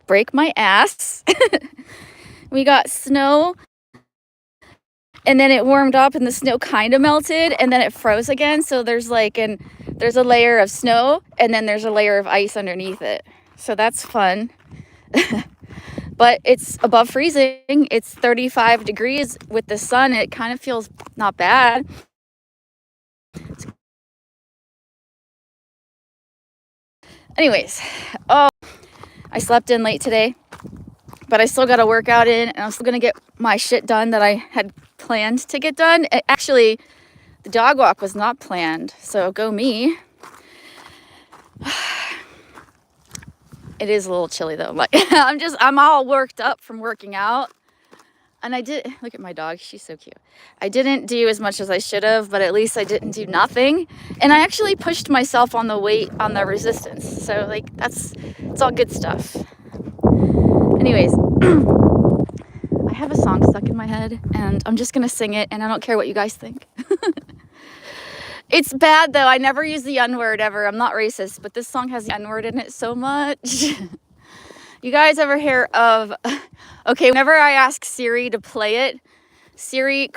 break my ass. We got snow, and then it warmed up and the snow kind of melted, and then it froze again. So there's a layer of snow, and then there's a layer of ice underneath it. So that's fun. But it's above freezing. It's 35 degrees with the sun. It kind of feels not bad. Anyways, I slept in late today, but I still got a workout in, and I'm still gonna get my shit done that I had planned to get done. Actually, the dog walk was not planned, so go me. It is a little chilly though. Like I'm all worked up from working out. And look at my dog, she's so cute. I didn't do as much as I should have, but at least I didn't do nothing. And I actually pushed myself on the weight, on the resistance. So like it's all good stuff. Anyways, I have a song stuck in my head and I'm just gonna sing it, and I don't care what you guys think. It's bad though, I never use the N-word ever. I'm not racist, but this song has the N-word in it so much. You guys ever hear of, okay, whenever I ask Siri to play it, Siri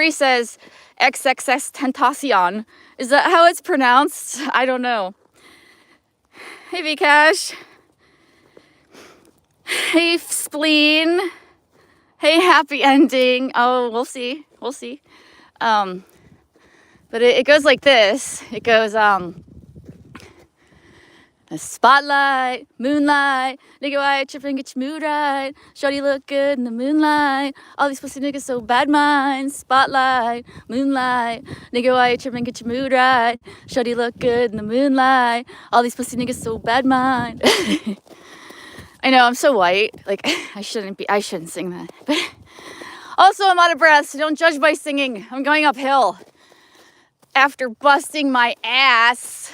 says XXX Tentacion. Is that how it's pronounced? I don't know. Hey Vcash. Hey Spleen. Hey Happy Ending. Oh, we'll see. But it goes like this. It goes, spotlight, moonlight, nigga, why you tripping, get your mood right. Shorty look good in the moonlight. All these pussy niggas so bad mind. Spotlight, moonlight, nigga, why you tripping, get your mood right. Shorty look good in the moonlight. All these pussy niggas so bad mind. I know, I'm so white. Like, I shouldn't sing that. But also, I'm out of breath, so don't judge my singing. I'm going uphill after busting my ass.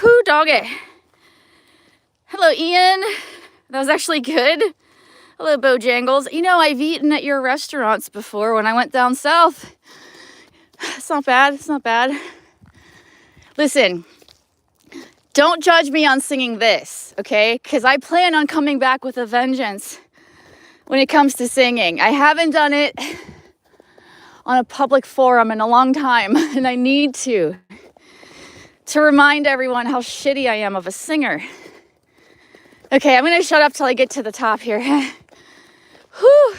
Whoo, doggy. Hello, Ian. That was actually good. Hello, Bojangles. You know, I've eaten at your restaurants before when I went down south. It's not bad. Listen, don't judge me on singing this, okay? Because I plan on coming back with a vengeance when it comes to singing. I haven't done it on a public forum in a long time, and I need to remind everyone how shitty I am of a singer. Okay, I'm gonna shut up till I get to the top here. Whew.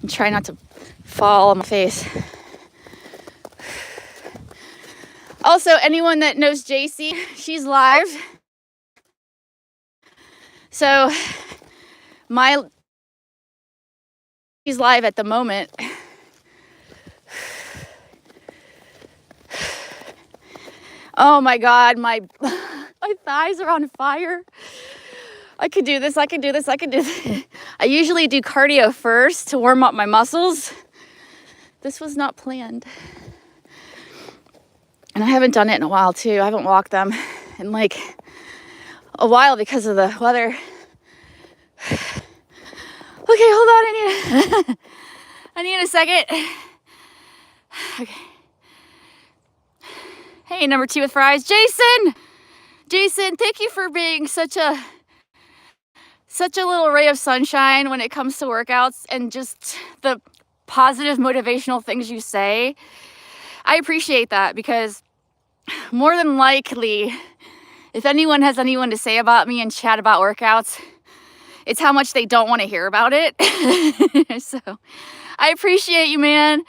And try not to fall on my face. Also, anyone that knows JC, she's live. So, she's live at the moment. Oh my God, my thighs are on fire. I could do this. I usually do cardio first to warm up my muscles. This was not planned. And I haven't done it in a while too. I haven't walked them in like a while because of the weather. Okay, hold on. I need a second. Okay. Hey, number 2 with fries. Jason, thank you for being such a little ray of sunshine when it comes to workouts and just the positive motivational things you say. I appreciate that, because more than likely, if anyone has anyone to say about me and chat about workouts, it's how much they don't want to hear about it. So I appreciate you, man.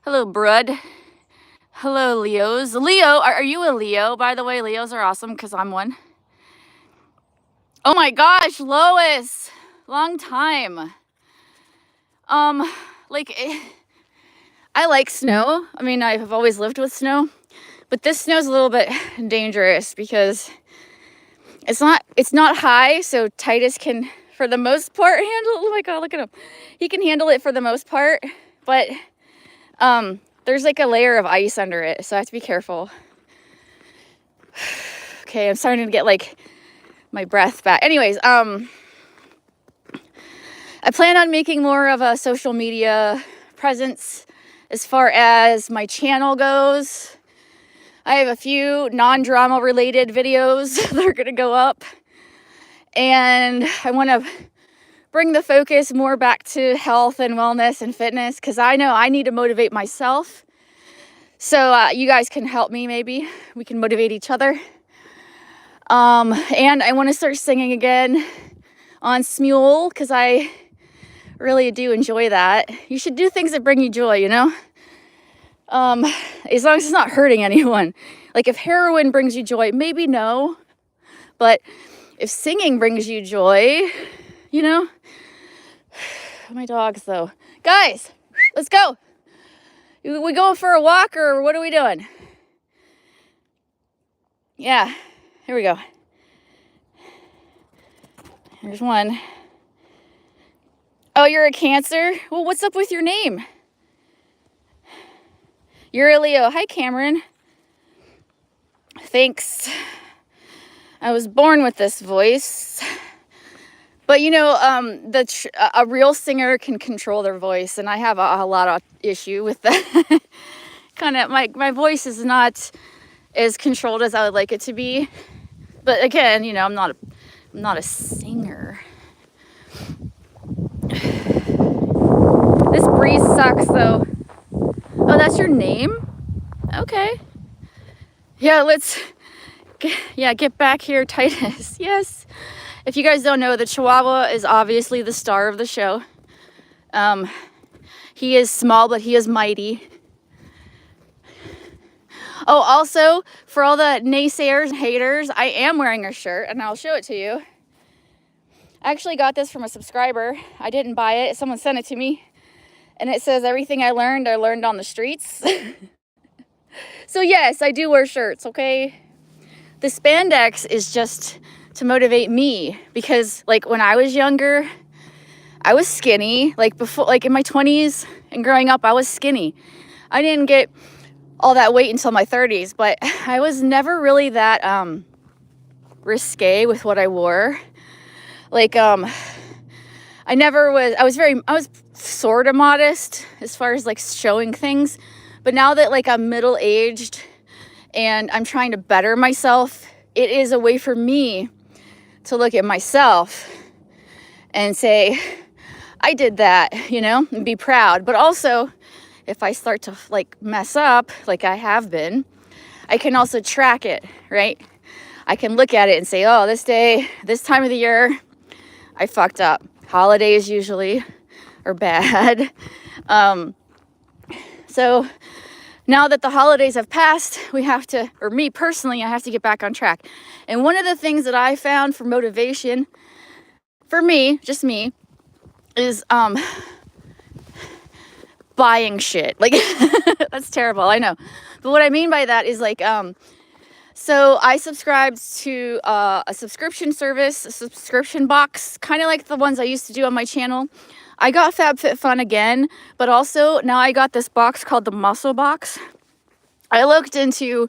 Hello, Brud. Hello, Leos. Leo, are you a Leo? By the way, Leos are awesome because I'm one. Oh my gosh, Lois. Long time. I like snow. I mean, I've always lived with snow. But this snow's a little bit dangerous because it's not high, so Titus can, for the most part, handle it. Oh my God, look at him. He can handle it for the most part, but there's like a layer of ice under it, so I have to be careful. Okay, I'm starting to get like my breath back. Anyways, I plan on making more of a social media presence as far as my channel goes. I have a few non-drama related videos that are going to go up. And I want to bring the focus more back to health and wellness and fitness, because I know I need to motivate myself. So you guys can help me, maybe. We can motivate each other. And I want to start singing again on Smule, because I really do enjoy that. You should do things that bring you joy, you know? As long as it's not hurting anyone. Like if heroin brings you joy, maybe no. But if singing brings you joy, you know? My dogs, though. Guys, let's go. We going for a walk, or what are we doing? Yeah, here we go. Here's one. Oh, you're a Cancer? Well, what's up with your name? You're a Leo. Hi, Cameron. Thanks. I was born with this voice. But you know, a real singer can control their voice, and I have a lot of issue with that. Kind of, my voice is not as controlled as I would like it to be. But again, you know, I'm not a singer. This breeze sucks, though. Oh, that's your name? Okay. Yeah, get back here, Titus. Yes. If you guys don't know, the Chihuahua is obviously the star of the show. He is small, but he is mighty. Oh, also, for all the naysayers and haters, I am wearing a shirt, and I'll show it to you. I actually got this from a subscriber. I didn't buy it. Someone sent it to me. And it says, everything I learned on the streets. So yes, I do wear shirts, okay? The spandex is just to motivate me, because like when I was younger, I was skinny. Like before, like in my 20s and growing up, I was skinny. I didn't get all that weight until my 30s, but I was never really that risque with what I wore. Like I was sort of modest as far as like showing things, but now that like I'm middle-aged and I'm trying to better myself, it is a way for me to look at myself and say, I did that, you know, and be proud. But also, if I start to like mess up, like I have been, I can also track it, right? I can look at it and say, oh, this day, this time of the year, I fucked up. Holidays usually are bad. So now that the holidays have passed, we have to, or me personally, I have to get back on track. And one of the things that I found for motivation, for me, just me, is buying shit. Like, that's terrible, I know. But what I mean by that is like, so I subscribed to a subscription service, a subscription box, kind of like the ones I used to do on my channel. I got FabFitFun again, but also now I got this box called the Muscle Box. I looked into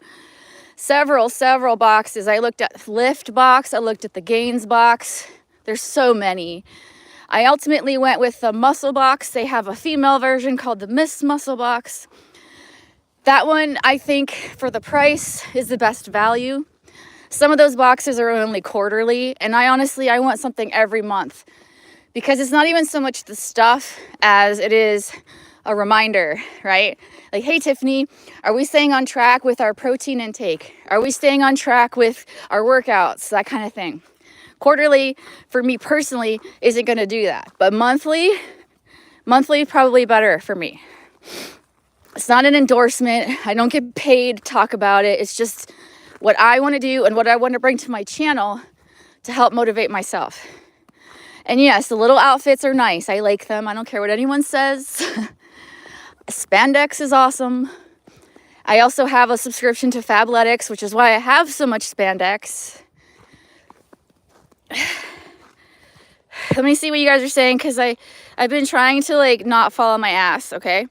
several boxes. I looked at Lift Box, I looked at the Gains Box. There's so many. I ultimately went with the Muscle Box. They have a female version called the Miss Muscle Box. That one, I think, for the price, is the best value. Some of those boxes are only quarterly, and I want something every month, because it's not even so much the stuff as it is a reminder, right? Like, hey, Tiffany, are we staying on track with our protein intake? Are we staying on track with our workouts? That kind of thing. Quarterly, for me personally, isn't going to do that. But monthly, probably better for me. It's not an endorsement. I don't get paid to talk about it. It's just what I want to do and what I want to bring to my channel to help motivate myself. And yes, the little outfits are nice. I like them. I don't care what anyone says. Spandex is awesome. I also have a subscription to Fabletics, which is why I have so much spandex. Let me see what you guys are saying, because I've been trying to like not fall on my ass, okay?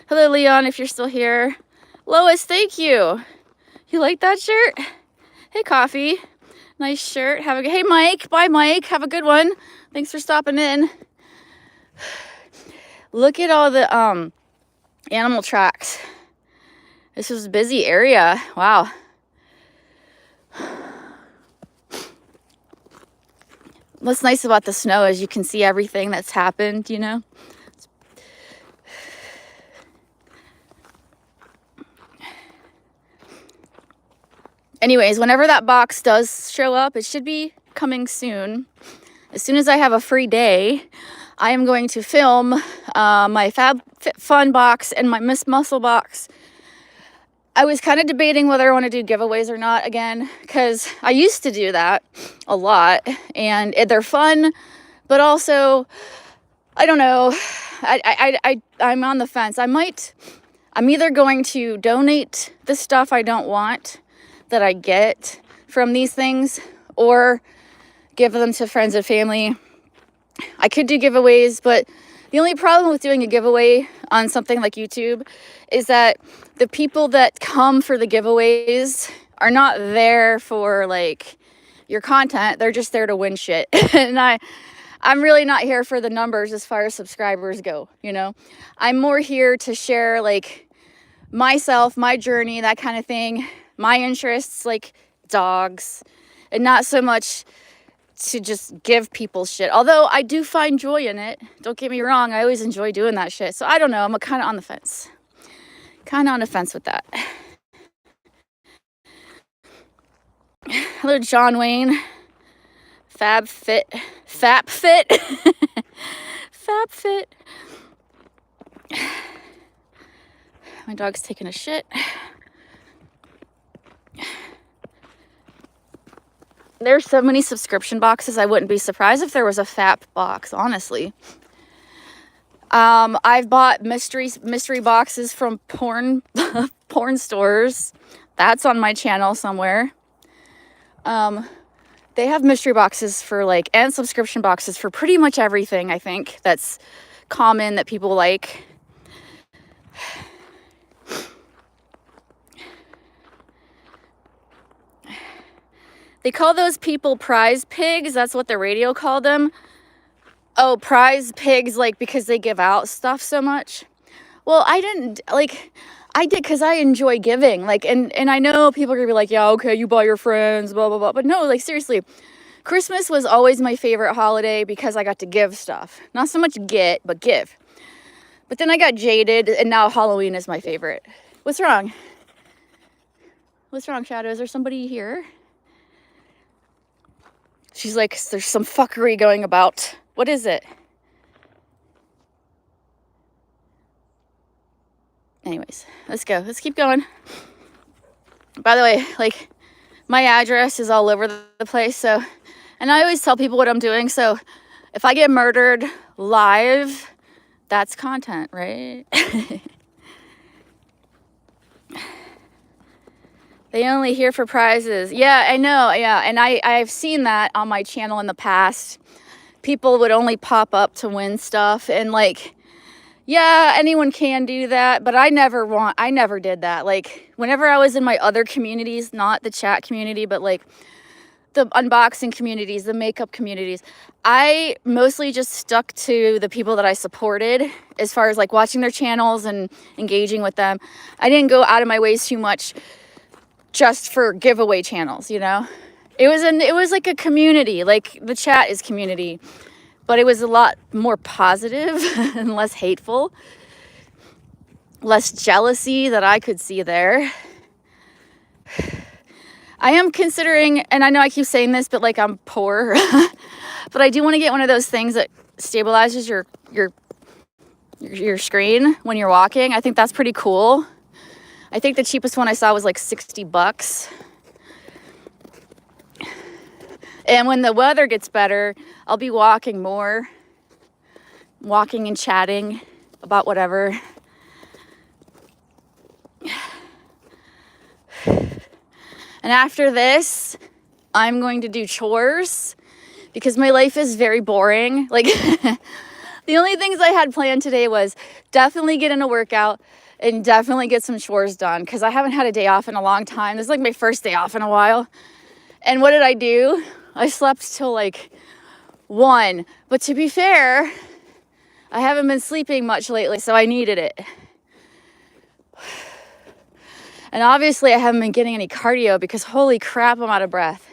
Hello, Leon, if you're still here. Lois, thank you. You like that shirt? Hey, Coffee. Nice shirt. Hey, Mike. Bye, Mike. Have a good one. Thanks for stopping in. Look at all the Animal tracks. This was a busy area. Wow. What's nice about the snow is you can see everything that's happened, you know? Anyways, whenever that box does show up, it should be coming soon. As soon as I have a free day, I am going to film my FabFitFun box and my Miss Muscle box. I was kind of debating whether I want to do giveaways or not again, because I used to do that a lot, and they're fun, but also, I don't know, I'm on the fence. I'm either going to donate the stuff I don't want that I get from these things, or give them to friends and family. I could do giveaways, but the only problem with doing a giveaway on something like YouTube is that the people that come for the giveaways are not there for like your content. They're just there to win shit. And I'm really not here for the numbers as far as subscribers go, you know? I'm more here to share like myself, my journey, that kind of thing, my interests, like dogs, and not so much to just give people shit. Although I do find joy in it. Don't get me wrong. I always enjoy doing that shit. So I don't know. I'm kind of on the fence. Kind of on the fence with that. Hello, John Wayne. FabFit. FabFit. My dog's taking a shit. There's so many subscription boxes. I wouldn't be surprised if there was a FAP box, honestly. I've bought mystery boxes from porn stores. That's on my channel somewhere. They have mystery boxes for like, and subscription boxes for pretty much everything, I think, that's common that people like. They call those people prize pigs. That's what the radio called them. Oh, prize pigs, like because they give out stuff so much. Well, I did because I enjoy giving. Like, and I know people are gonna be like, yeah, okay, you buy your friends, blah, blah, blah. But no, like seriously, Christmas was always my favorite holiday because I got to give stuff. Not so much get, but give. But then I got jaded, and now Halloween is my favorite. What's wrong? What's wrong, Shadow? Is there somebody here? She's like, there's some fuckery going about. What is it? Anyways, let's go. Let's keep going. By the way, like, my address is all over the place, so, and I always tell people what I'm doing, so if I get murdered live, that's content, right? They only here for prizes. Yeah, I know, yeah, and I've seen that on my channel in the past. People would only pop up to win stuff, and like, yeah, anyone can do that, but I never did that. Like, whenever I was in my other communities, not the chat community, but like the unboxing communities, the makeup communities, I mostly just stuck to the people that I supported as far as like watching their channels and engaging with them. I didn't go out of my ways too much just for giveaway channels, you know? It was like a community, like the chat is community, but it was a lot more positive and less hateful, less jealousy that I could see there. I am considering, and I know I keep saying this, but like I'm poor, but I do want to get one of those things that stabilizes your screen when you're walking. I think that's pretty cool. I think the cheapest one I saw was like $60. And when the weather gets better, I'll be walking more, walking and chatting about whatever. And after this, I'm going to do chores because my life is very boring. Like, the only things I had planned today was definitely get in a workout and definitely get some chores done because I haven't had a day off in a long time. This is like my first day off in a while. And what did I do? I slept till like 1. But to be fair, I haven't been sleeping much lately, so I needed it. And obviously I haven't been getting any cardio because holy crap, I'm out of breath.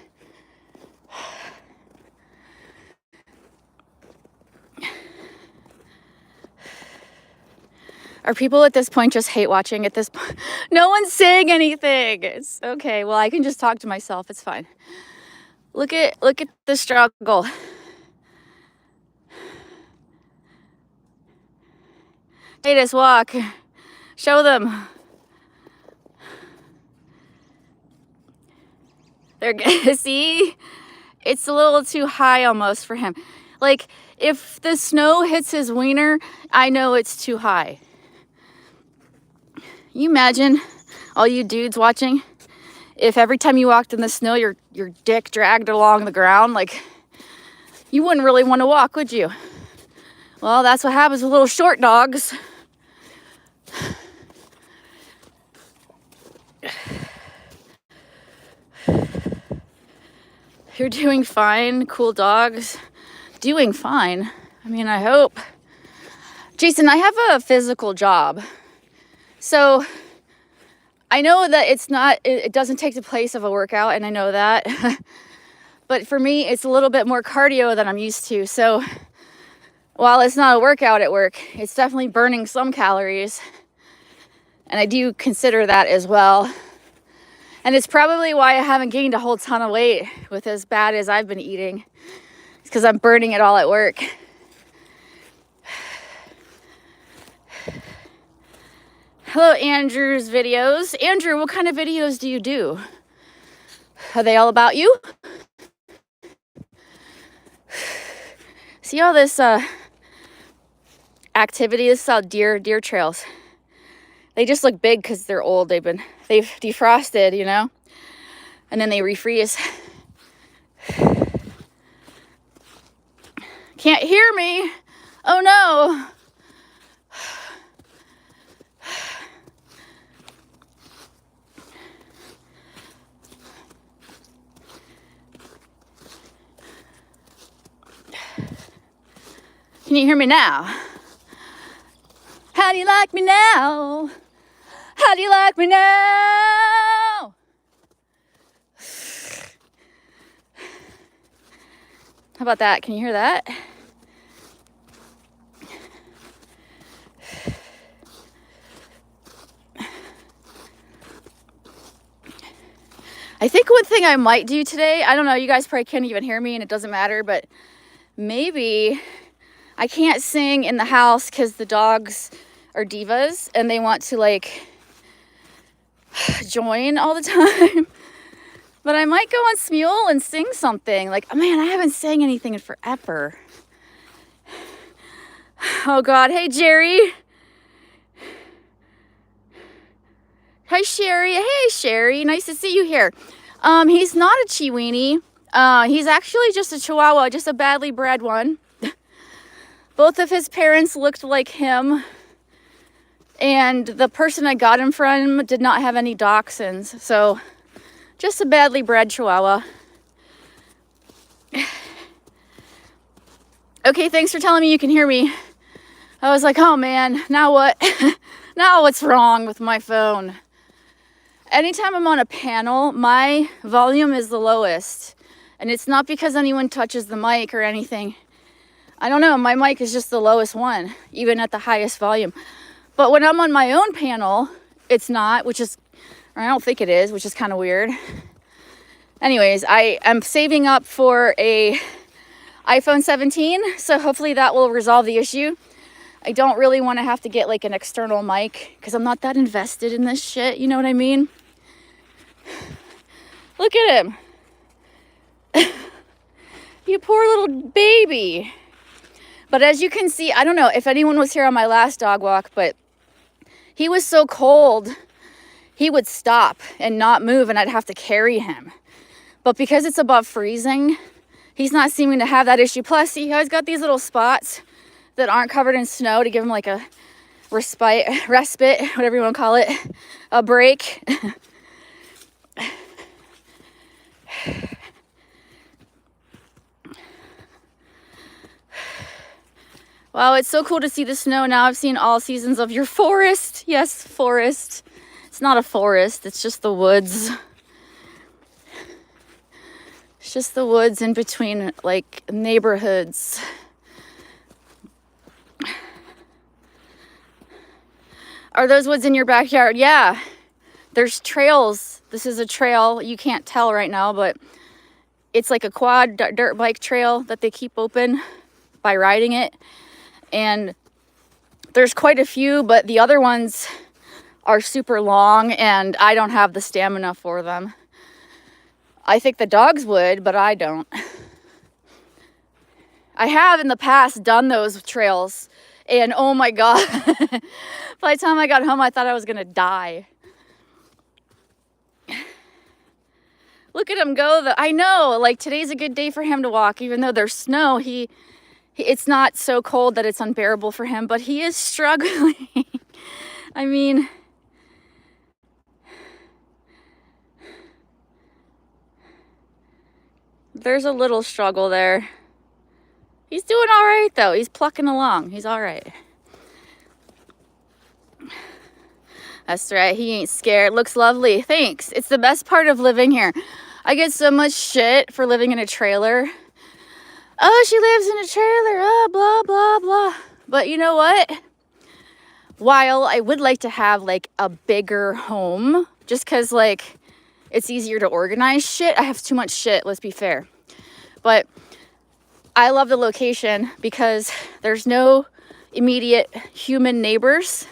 Are people at this point just hate watching at this point? No one's saying anything. It's okay. Well, I can just talk to myself. It's fine. Look at the struggle. Hey, this walk. Show them. They're gonna see. It's a little too high almost for him. Like, if the snow hits his wiener, I know it's too high. You imagine, all you dudes watching, if every time you walked in the snow, your dick dragged along the ground, like, you wouldn't really want to walk, would you? Well, that's what happens with little short dogs. You're doing fine, cool dogs. Doing fine. I mean, I hope. Jason, I have a physical job. So I know that it doesn't take the place of a workout, and I know that. But for me, it's a little bit more cardio than I'm used to. So while it's not a workout at work, it's definitely burning some calories. And I do consider that as well. And it's probably why I haven't gained a whole ton of weight with as bad as I've been eating. It's because I'm burning it all at work. Hello, Andrew's videos. Andrew, what kind of videos do you do? Are they all about you? See all this activity? This is all deer trails. They just look big because they're old. They've defrosted, you know, and then they refreeze. Can't hear me. Oh no. Can you hear me now? How do you like me now? How do you like me now? How about that? Can you hear that? I think one thing I might do today, I don't know, you guys probably can't even hear me and it doesn't matter, but maybe I can't sing in the house because the dogs are divas and they want to like join all the time. But I might go on Smule and sing something. Like, man, I haven't sang anything in forever. Oh God, hey Jerry. Hi Sherry. Hey Sherry, nice to see you here. He's not a Chiweenie. He's actually just a Chihuahua, just a badly bred one. Both of his parents looked like him. And the person I got him from did not have any dachshunds. So just a badly bred Chihuahua. Okay, thanks for telling me you can hear me. I was like, oh man, now what? Now what's wrong with my phone? Anytime I'm on a panel, my volume is the lowest. And it's not because anyone touches the mic or anything. I don't know, my mic is just the lowest one, even at the highest volume. But when I'm on my own panel, it's not, or I don't think it is, which is kind of weird. Anyways, I am saving up for a iPhone 17, so hopefully that will resolve the issue. I don't really want to have to get like an external mic because I'm not that invested in this shit, you know what I mean? Look at him. You poor little baby. But as you can see, I don't know if anyone was here on my last dog walk, but he was so cold, he would stop and not move and I'd have to carry him. But because it's above freezing, he's not seeming to have that issue. Plus, he has got these little spots that aren't covered in snow to give him like a respite, whatever you want to call it, a break. Wow, it's so cool to see the snow. Now I've seen all seasons of your forest. Yes, forest. It's not a forest, it's just the woods. It's just the woods in between, like, neighborhoods. Are those woods in your backyard? Yeah. There's trails. This is a trail. You can't tell right now, but it's like a quad dirt bike trail that they keep open by riding it. And there's quite a few, but the other ones are super long and I don't have the stamina for them. I think the dogs would, but I don't. I have in the past done those trails, and oh my God, by the time I got home, I thought I was gonna die. Look at him go though. I know, like today's a good day for him to walk, even though there's snow. It's not so cold that it's unbearable for him, but he is struggling. I mean, there's a little struggle there. He's doing all right though. He's plucking along. He's all right. That's right. He ain't scared. Looks lovely. Thanks. It's the best part of living here. I get so much shit for living in a trailer. Oh, she lives in a trailer. Oh, blah, blah, blah. But you know what? While I would like to have like a bigger home, just because like it's easier to organize shit, I have too much shit, let's be fair. But I love the location because there's no immediate human neighbors.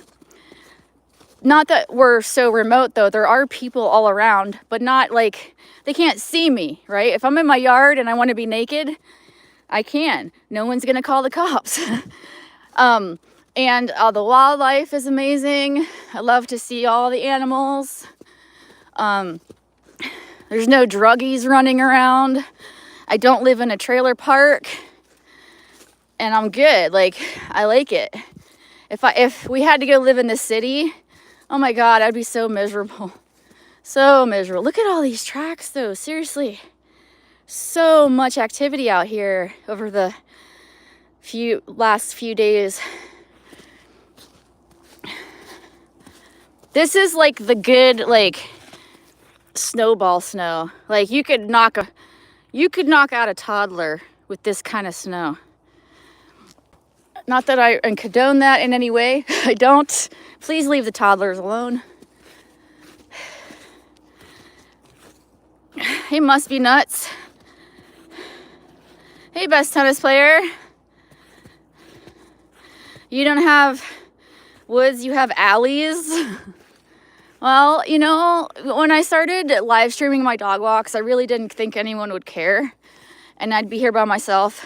Not that we're so remote though, there are people all around, but not like, they can't see me, right? If I'm in my yard and I want to be naked, I can. No one's gonna call the cops. And the wildlife is amazing. I love to see all the animals. There's no druggies running around. I don't live in a trailer park. And I'm good, like, I like it. If we had to go live in the city, oh my God, I'd be so miserable. So miserable. Look at all these tracks though, seriously. So much activity out here over the last few days. This is like the good, like, snowball snow. Like you could knock out a toddler with this kind of snow. Not that I condone that in any way. I don't. Please leave the toddlers alone. He must be nuts. Hey, best tennis player. You don't have woods, you have alleys. Well, you know, when I started live streaming my dog walks, I really didn't think anyone would care. And I'd be here by myself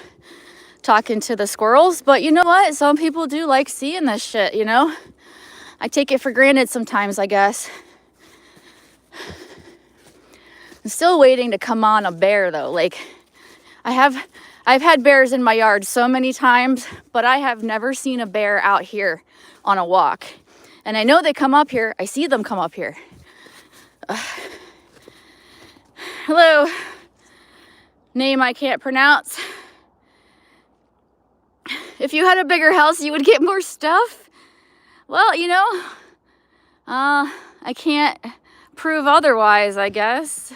talking to the squirrels. But you know what? Some people do like seeing this shit, you know? I take it for granted sometimes, I guess. I'm still waiting to come on a bear though. Like, I've had bears in my yard so many times, but I have never seen a bear out here on a walk. And I know they come up here. I see them come up here. Hello. Name I can't pronounce. If you had a bigger house, you would get more stuff. Well, you know, I can't prove otherwise, I guess.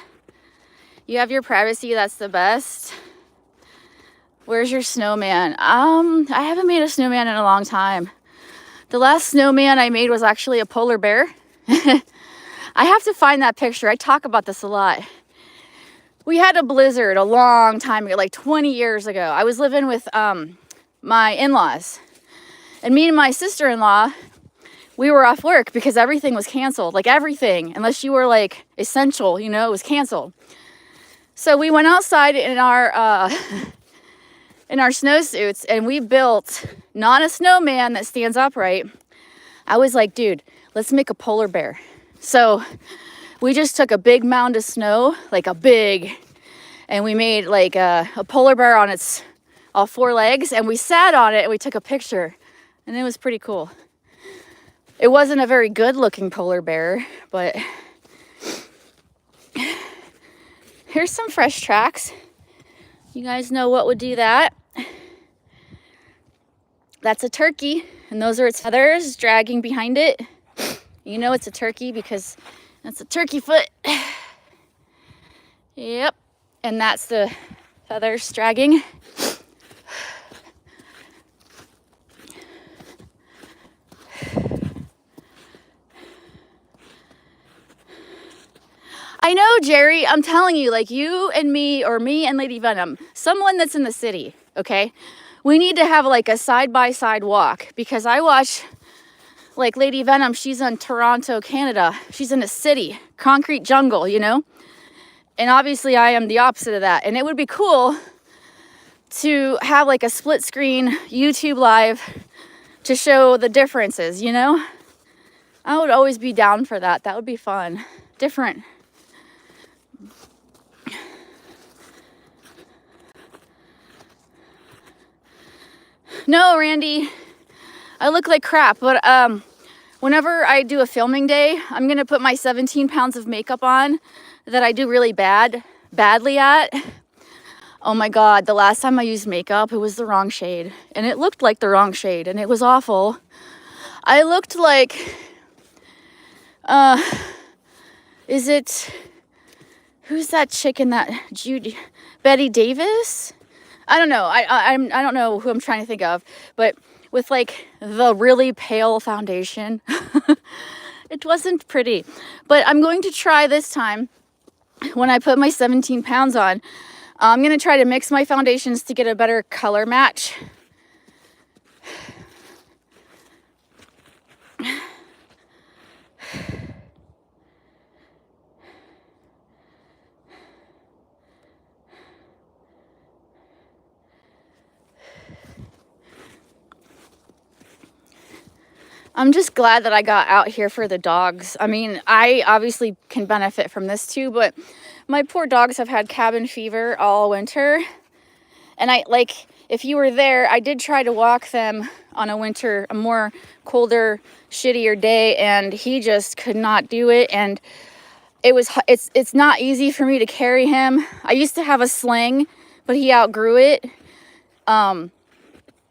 You have your privacy, that's the best. Where's your snowman? I haven't made a snowman in a long time. The last snowman I made was actually a polar bear. I have to find that picture. I talk about this a lot. We had a blizzard a long time ago, like 20 years ago. I was living with my in-laws. And me and my sister-in-law, we were off work because everything was canceled. Like everything, unless you were like essential, you know, it was canceled. So we went outside in our snowsuits and we built not a snowman that stands upright. I was like, dude, let's make a polar bear. So we just took a big mound of snow, and we made like a polar bear on its all four legs, and we sat on it and we took a picture, and it was pretty cool. It wasn't a very good looking polar bear, but here's some fresh tracks. You guys know what would do that. That's a turkey, and those are its feathers dragging behind it. You know it's a turkey because that's a turkey foot. Yep. And that's the feathers stragging. I know, Jerry, I'm telling you, like you and me, or me and Lady Venom, someone that's in the city, okay? We need to have like a side-by-side walk, because I watch like Lady Venom, she's in Toronto, Canada. She's in a city, concrete jungle, you know? And obviously I am the opposite of that. And it would be cool to have like a split screen YouTube live to show the differences, you know? I would always be down for that. That would be fun. Different. No, Randy, I look like crap, but whenever I do a filming day, I'm gonna put my 17 pounds of makeup on that I do really badly at. Oh my God, the last time I used makeup, it was the wrong shade, and it looked like the wrong shade, and it was awful. I looked like, who's that chick in that, Betty Davis? I don't know. I don't know who I'm trying to think of, but with like the really pale foundation, it wasn't pretty. But I'm going to try this time when I put my 17 pounds on. I'm going to try to mix my foundations to get a better color match. I'm just glad that I got out here for the dogs. I mean, I obviously can benefit from this too, but my poor dogs have had cabin fever all winter. And if you were there, I did try to walk them on a more colder, shittier day, and he just could not do it. And it's not easy for me to carry him. I used to have a sling, but he outgrew it.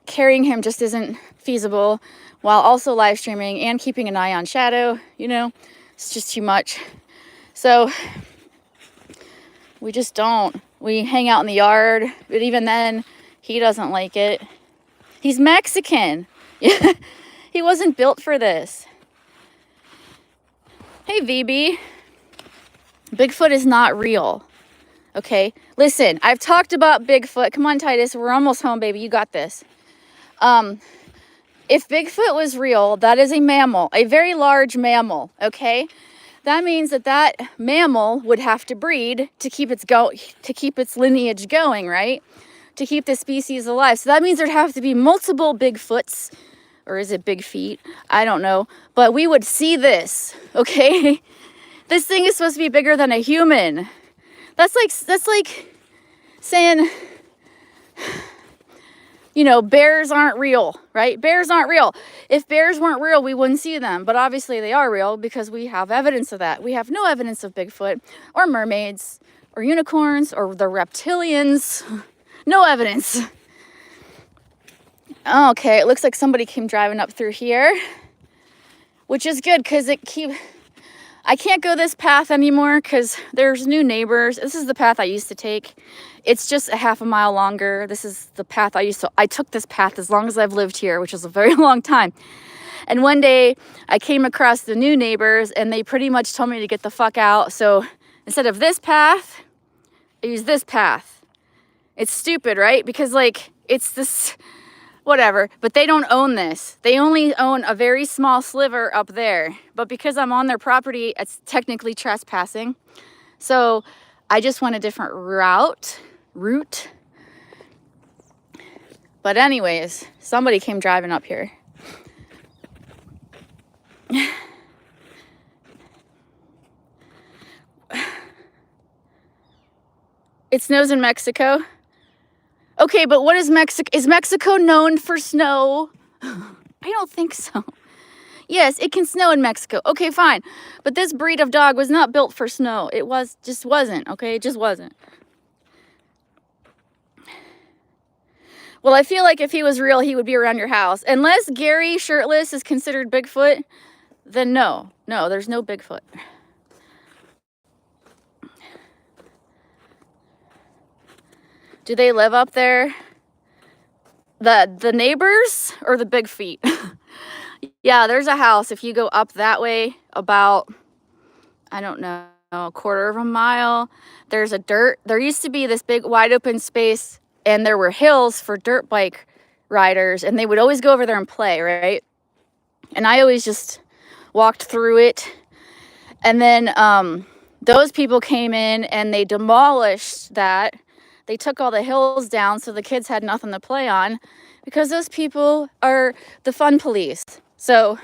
Carrying him just isn't feasible, while also live streaming and keeping an eye on Shadow, you know, it's just too much. So we just don't. We hang out in the yard, but even then, he doesn't like it. He's Mexican. He wasn't built for this. Hey, VB. Bigfoot is not real. Okay? Listen, I've talked about Bigfoot. Come on, Titus. We're almost home, baby. You got this. If Bigfoot was real, that is a mammal, a very large mammal, okay? That means that mammal would have to breed to keep its lineage going, right? To keep the species alive. So that means there'd have to be multiple Bigfoots, or is it big feet? I don't know. But we would see this, okay? This thing is supposed to be bigger than a human. That's like saying, you know, bears aren't real, right? Bears aren't real. If bears weren't real, we wouldn't see them. But obviously they are real because we have evidence of that. We have no evidence of Bigfoot or mermaids or unicorns or the reptilians. No evidence. Okay, it looks like somebody came driving up through here, which is good because I can't go this path anymore because there's new neighbors. This is the path I used to take. It's just a half a mile longer. This is the path I took this path as long as I've lived here, which is a very long time. And one day I came across the new neighbors and they pretty much told me to get the fuck out. So instead of this path, I use this path. It's stupid, right? Because like, it's this, whatever, but they don't own this. They only own a very small sliver up there. But because I'm on their property, it's technically trespassing. So I just went a different route. But anyways, somebody came driving up here. It snows in Mexico. Okay, but what is Mexico? Is Mexico known for snow? I don't think so. Yes, it can snow in Mexico. Okay, fine. But this breed of dog was not built for snow. It just wasn't, okay? It just wasn't. Well, I feel like if he was real, he would be around your house. Unless Gary shirtless is considered Bigfoot, then no, there's no Bigfoot. Do they live up there? The neighbors or the big feet? Yeah, there's a house. If you go up that way about, I don't know, a quarter of a mile, there used to be this big wide open space, and there were hills for dirt bike riders, and they would always go over there and play, right? And I always just walked through it. And then those people came in and they demolished that. They took all the hills down so the kids had nothing to play on, because those people are the fun police. So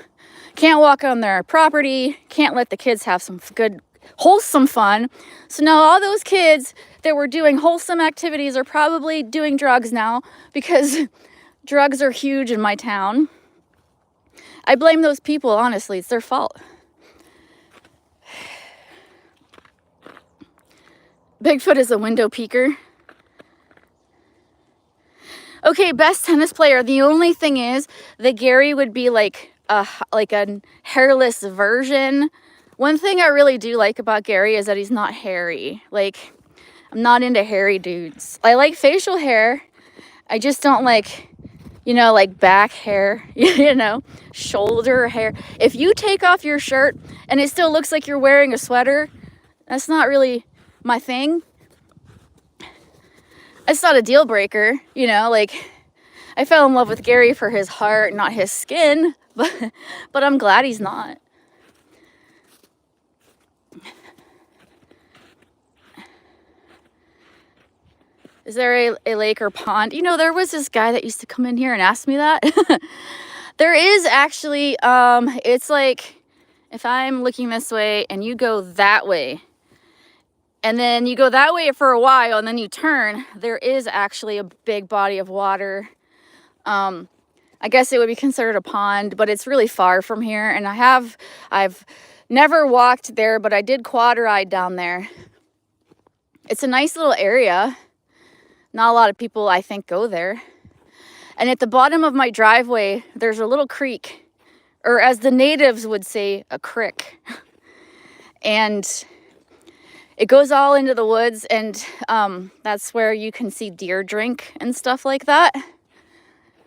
can't walk on their property, can't let the kids have some good, wholesome fun. So now all those kids that were doing wholesome activities are probably doing drugs now, because drugs are huge in my town. I blame those people, honestly. It's their fault. Bigfoot is a window peeker. Okay, best tennis player. The only thing is that Gary would be like a hairless version. One thing I really do like about Gary is that he's not hairy. Like, I'm not into hairy dudes. I like facial hair. I just don't like, like back hair, shoulder hair. If you take off your shirt and it still looks like you're wearing a sweater, that's not really my thing. It's not a deal breaker, like, I fell in love with Gary for his heart, not his skin, but I'm glad he's not. Is there a lake or pond? There was this guy that used to come in here and ask me that. There is actually, it's like, if I'm looking this way and you go that way, and then you go that way for a while and then you turn, there is actually a big body of water. I guess it would be considered a pond, but it's really far from here. And I've never walked there, but I did quad ride down there. It's a nice little area. Not a lot of people, I think, go there. And at the bottom of my driveway, there's a little creek, or as the natives would say, a crick. And it goes all into the woods, and that's where you can see deer drink and stuff like that.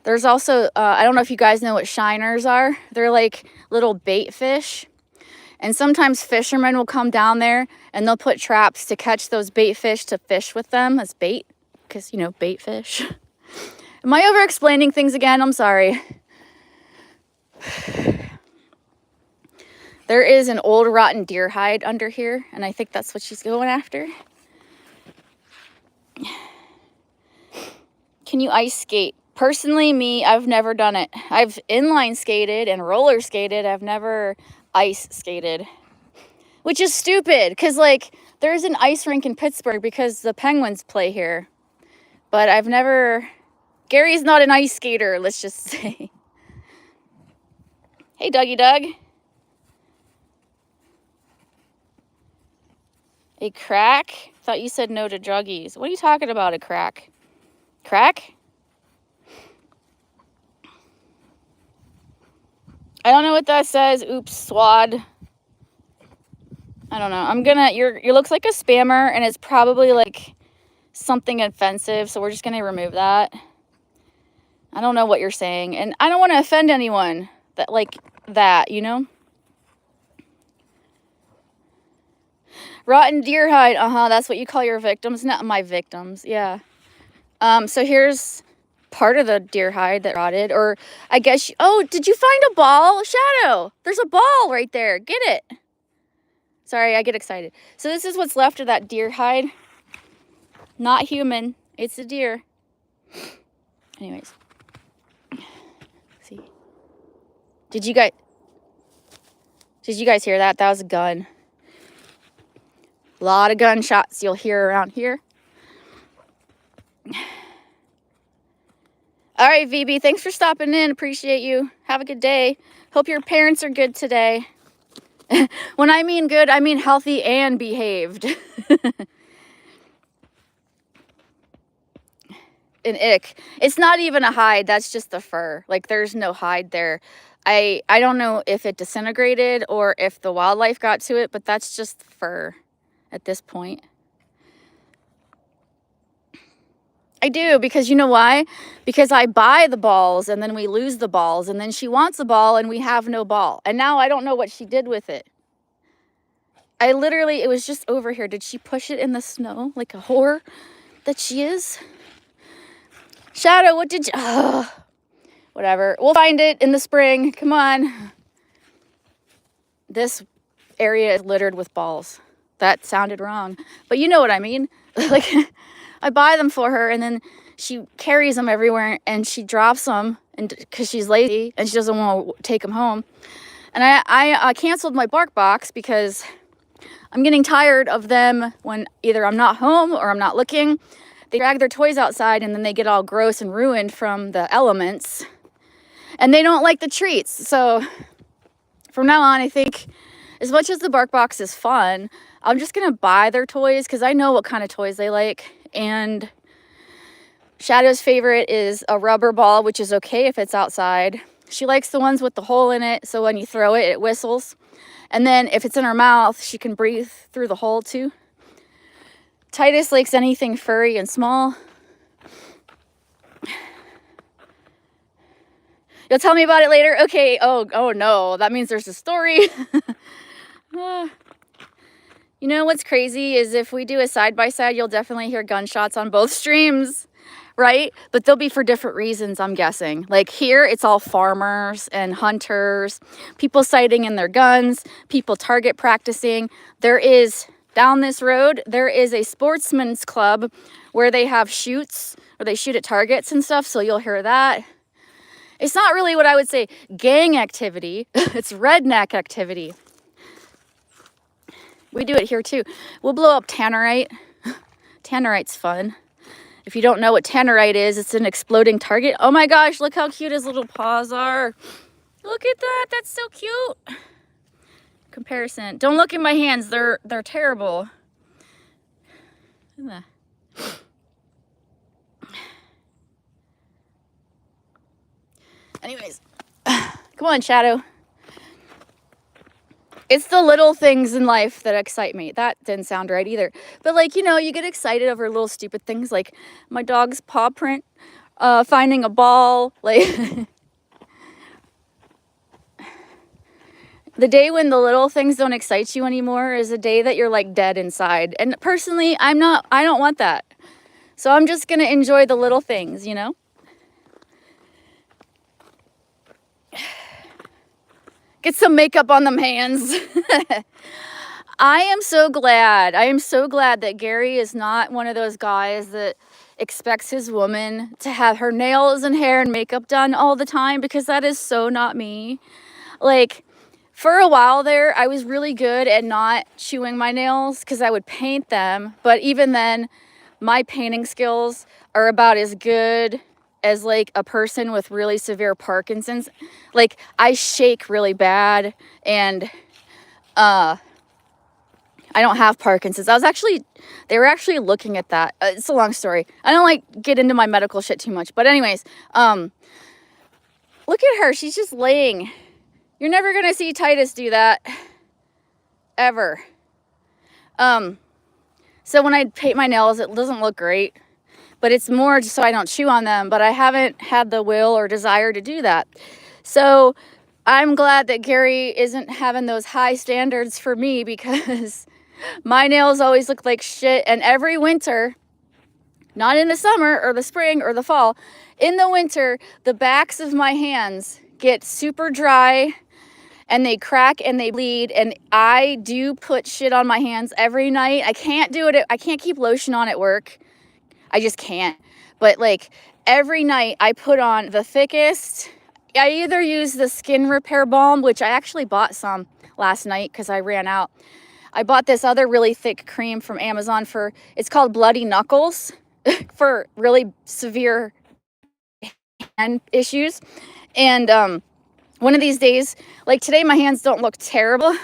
There's also, I don't know if you guys know what shiners are. They're like little bait fish. And sometimes fishermen will come down there and they'll put traps to catch those bait fish to fish with them as bait. Because, bait fish. Am I over explaining things again? I'm sorry. There is an old rotten deer hide under here, and I think that's what she's going after. Can you ice skate? Personally, me, I've never done it. I've inline skated and roller skated. I've never ice skated, which is stupid, because, like, there's an ice rink in Pittsburgh because the Penguins play here. But I've never... Gary's not an ice skater, let's just say. Hey, Dougie Doug. A crack? Thought you said no to druggies. What are you talking about, a crack? Crack? I don't know what that says. Oops, swad. I don't know. You looks like a spammer, and it's probably like something offensive, so we're just gonna remove that. I don't know what you're saying, and I don't want to offend anyone that, Rotten deer hide, that's what you call your victims. Not my victims, yeah. So here's part of the deer hide that rotted, or I guess, did you find a ball? Shadow, there's a ball right there, get it. Sorry, I get excited. So this is what's left of that deer hide. Not human, it's a deer. Anyways. See. Did you guys hear that? That was a gun. A lot of gunshots you'll hear around here. All right, VB, thanks for stopping in. Appreciate you. Have a good day. Hope your parents are good today. When I mean good, I mean healthy and behaved. An ick. It's not even a hide. That's just the fur. Like, there's no hide there. I don't know if it disintegrated or if the wildlife got to it, but that's just fur at this point. I do, because you know why? Because I buy the balls and then we lose the balls, and then she wants a ball and we have no ball. And now I don't know what she did with it. I literally, it was just over here. Did she push it in the snow like a whore that she is? Shadow, what did you... whatever. We'll find it in the spring. Come on. This area is littered with balls. That sounded wrong. But you know what I mean. Like, I buy them for her, and then she carries them everywhere, and she drops them because she's lazy and she doesn't want to take them home. And I canceled my bark box because I'm getting tired of them when either I'm not home or I'm not looking. They drag their toys outside, and then they get all gross and ruined from the elements. And they don't like the treats. So from now on, I think as much as the bark box is fun, I'm just going to buy their toys because I know what kind of toys they like. And Shadow's favorite is a rubber ball, which is okay if it's outside. She likes the ones with the hole in it, so when you throw it, it whistles. And then if it's in her mouth, she can breathe through the hole too. Titus likes anything furry and small. You'll tell me about it later? Okay. Oh no, that means there's a story. You know what's crazy is if we do a side-by-side, you'll definitely hear gunshots on both streams, right? But they'll be for different reasons, I'm guessing. Like here, it's all farmers and hunters, people sighting in their guns, people target practicing. There is, down this road, there is a sportsman's club where they have shoots, or they shoot at targets and stuff, so you'll hear that. It's not really what I would say gang activity. It's redneck activity. We do it here too. We'll blow up tannerite. Tannerite's fun. If you don't know what tannerite is, it's an exploding target. Oh my gosh, look how cute his little paws are. Look at that. That's so cute. Comparison. Don't look at my hands. They're terrible. Anyways, come on, Shadow. It's the little things in life that excite me. That didn't sound right either. But like, you know, you get excited over little stupid things like my dog's paw print, finding a ball. Like the day when the little things don't excite you anymore is a day that you're like dead inside. And personally, I don't want that. So I'm just going to enjoy the little things, you know? Get some makeup on them hands. I am so glad that Gary is not one of those guys that expects his woman to have her nails and hair and makeup done all the time, because that is so not me. Like, for a while there, I was really good at not chewing my nails because I would paint them. But even then, my painting skills are about as good as like a person with really severe Parkinson's. Like, I shake really bad, and I don't have Parkinson's. They were actually looking at that. It's a long story. I don't like get into my medical shit too much, but anyways, look at her. She's just laying. You're never gonna see Titus do that ever. So when I paint my nails, it doesn't look great. But it's more just so I don't chew on them. But I haven't had the will or desire to do that. So I'm glad that Gary isn't having those high standards for me, because my nails always look like shit. And every winter, not in the summer or the spring or the fall, in the winter, the backs of my hands get super dry and they crack and they bleed. And I do put shit on my hands every night. I can't do it. I can't keep lotion on at work. I just can't. But like every night I put on the thickest. I either use the skin repair balm, which I actually bought some last night because I ran out. I bought this other really thick cream from Amazon it's called Bloody Knuckles for really severe hand issues. And one of these days, like today, my hands don't look terrible.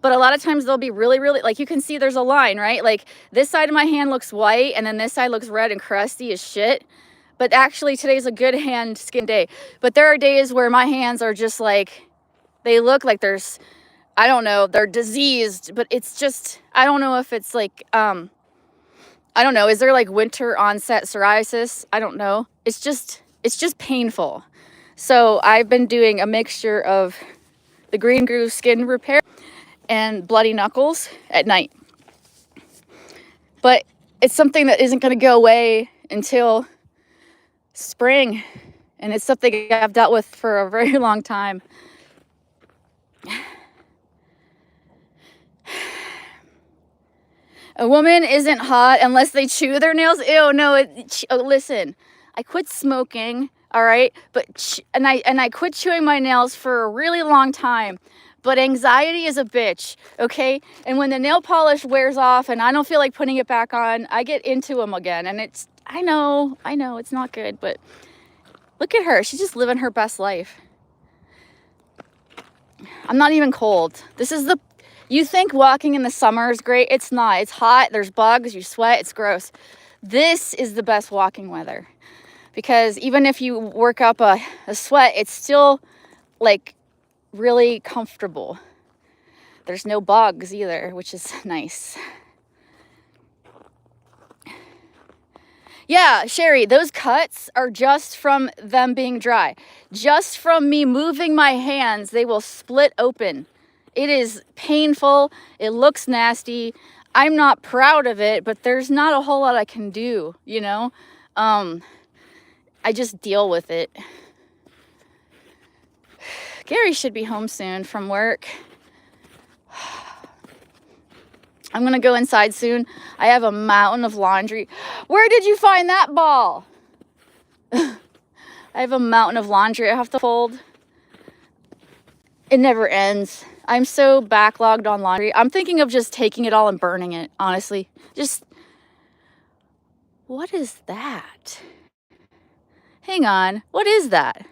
But a lot of times they'll be really, really, like you can see there's a line, right? Like this side of my hand looks white and then this side looks red and crusty as shit. But actually today's a good hand skin day. But there are days where my hands are just like, they look like there's, I don't know, they're diseased, but it's just, I don't know if it's like, I don't know, is there like winter onset psoriasis? I don't know. It's just painful. So I've been doing a mixture of the Green Groove Skin Repair and Bloody Knuckles at night. But it's something that isn't going to go away until spring. And it's something I've dealt with for a very long time. A woman isn't hot unless they chew their nails. Ew, no, listen, I quit smoking, all right? But I quit chewing my nails for a really long time. But anxiety is a bitch, okay? And when the nail polish wears off and I don't feel like putting it back on, I get into them again. And it's, I know, it's not good, but look at her. She's just living her best life. I'm not even cold. This is the, you think walking in the summer is great. It's not. It's hot. There's bugs. You sweat. It's gross. This is the best walking weather. Because even if you work up a sweat, it's still like really comfortable. There's no bugs either, which is nice. Yeah, Sherry, those cuts are just from them being dry. Just from me moving my hands, they will split open. It is painful. It looks nasty. I'm not proud of it, but there's not a whole lot I can do, you know? I just deal with it. Gary should be home soon from work. I'm going to go inside soon. I have a mountain of laundry. Where did you find that ball? I have a mountain of laundry I have to fold. It never ends. I'm so backlogged on laundry. I'm thinking of just taking it all and burning it, honestly. Just, what is that? Hang on. What is that?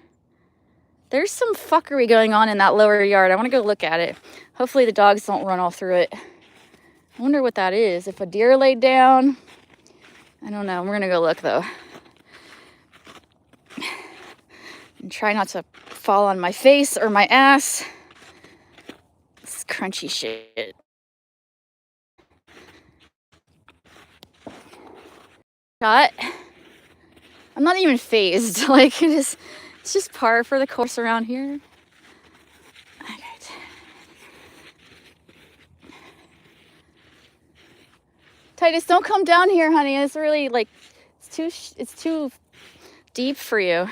There's some fuckery going on in that lower yard. I want to go look at it. Hopefully the dogs don't run all through it. I wonder what that is. If a deer laid down, I don't know. We're going to go look though. And try not to fall on my face or my ass. This crunchy shit. Shot. I'm not even phased. Like it's just par for the course around here. Titus, don't come down here, honey. It's really like it's too deep for you.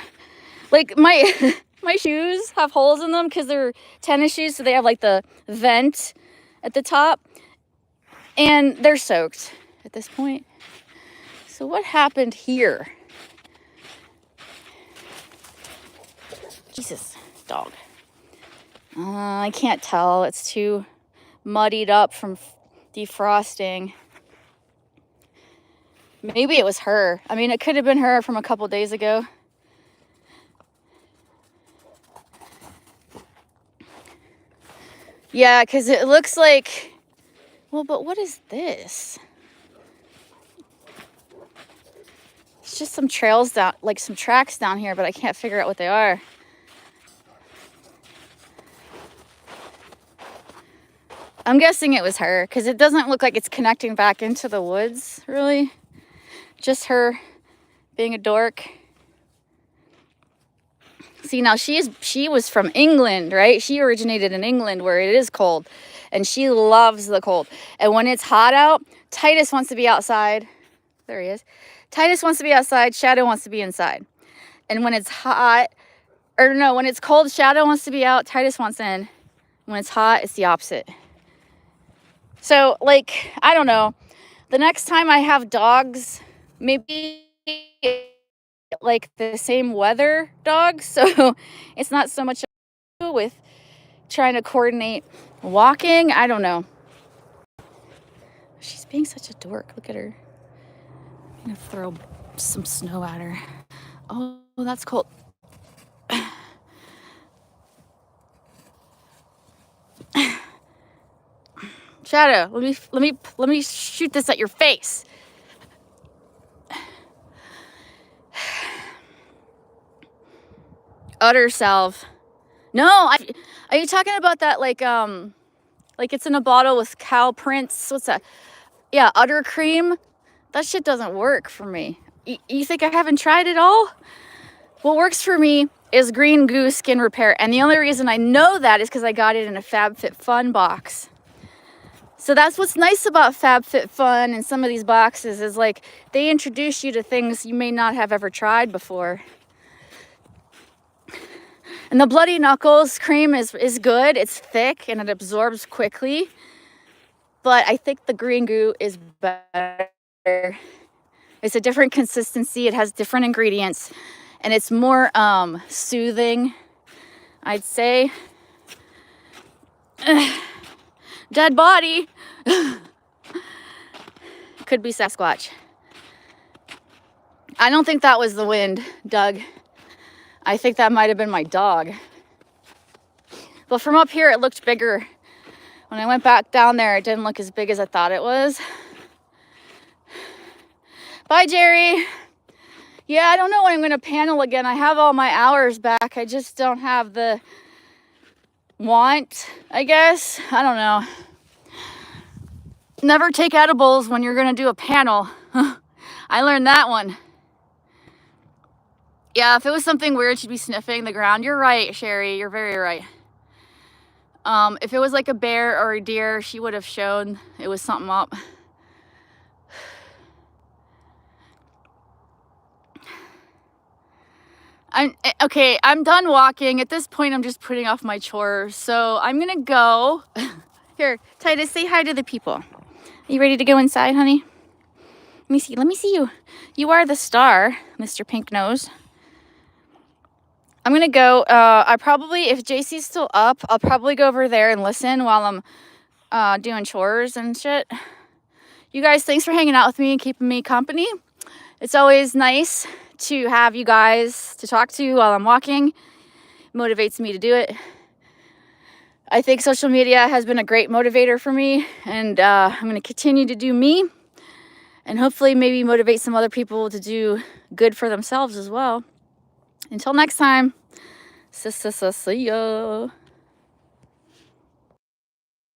Like my my shoes have holes in them because they're tennis shoes, so they have like the vent at the top, and they're soaked at this point. So what happened here? Jesus, dog. I can't tell. It's too muddied up from defrosting. Maybe it was her. I mean, it could have been her from a couple days ago. Yeah, because it looks like... Well, but what is this? It's just some trails down, like some tracks down here, but I can't figure out what they are. I'm guessing it was her, because it doesn't look like it's connecting back into the woods, really. Just her being a dork. See, now she was from England, right? She originated in England where it is cold. And she loves the cold. And when it's hot out, Titus wants to be outside. There he is. Titus wants to be outside. Shadow wants to be inside. And when it's hot, or no, when it's cold, Shadow wants to be out. Titus wants in. When it's hot, it's the opposite. So, like, I don't know. The next time I have dogs, maybe like the same weather dogs. So it's not so much with trying to coordinate walking. I don't know. She's being such a dork. Look at her. I'm gonna throw some snow at her. Oh, that's cold. Shadow, let me shoot this at your face. udder salve. No, are you talking about that like it's in a bottle with cow prints? What's that? Yeah, udder cream. That shit doesn't work for me. You think I haven't tried it all? What works for me is Green Goo Skin Repair. And the only reason I know that is because I got it in a FabFitFun box. So that's what's nice about FabFitFun and some of these boxes is like they introduce you to things you may not have ever tried before. And the Bloody Knuckles cream is good. It's thick and it absorbs quickly. But I think the Green Goo is better. It's a different consistency. It has different ingredients. And it's more soothing, I'd say. Dead body. Could be Sasquatch. I don't think that was the wind, Doug. I think that might have been my dog. But from up here, it looked bigger. When I went back down there, it didn't look as big as I thought it was. Bye, Jerry. Yeah, I don't know when I'm going to panel again. I have all my hours back. I just don't have the want, I guess. I don't know. Never take edibles when you're going to do a panel. I learned that one. Yeah, if it was something weird, she'd be sniffing the ground. You're right, Sherry. You're very right. If it was like a bear or a deer, she would have shown it was something up. I'm done walking. At this point, I'm just putting off my chores. So I'm going to go. Here, Titus, say hi to the people. Are you ready to go inside, honey? Let me see. Let me see you. You are the star, Mr. Pink Nose. I'm going to go. I probably, if JC's still up, I'll probably go over there and listen while I'm doing chores and shit. You guys, thanks for hanging out with me and keeping me company. It's always nice to have you guys to talk to while I'm walking. It motivates me to do it. I think social media has been a great motivator for me, and I'm going to continue to do me and hopefully maybe motivate some other people to do good for themselves as well. Until next time, see ya.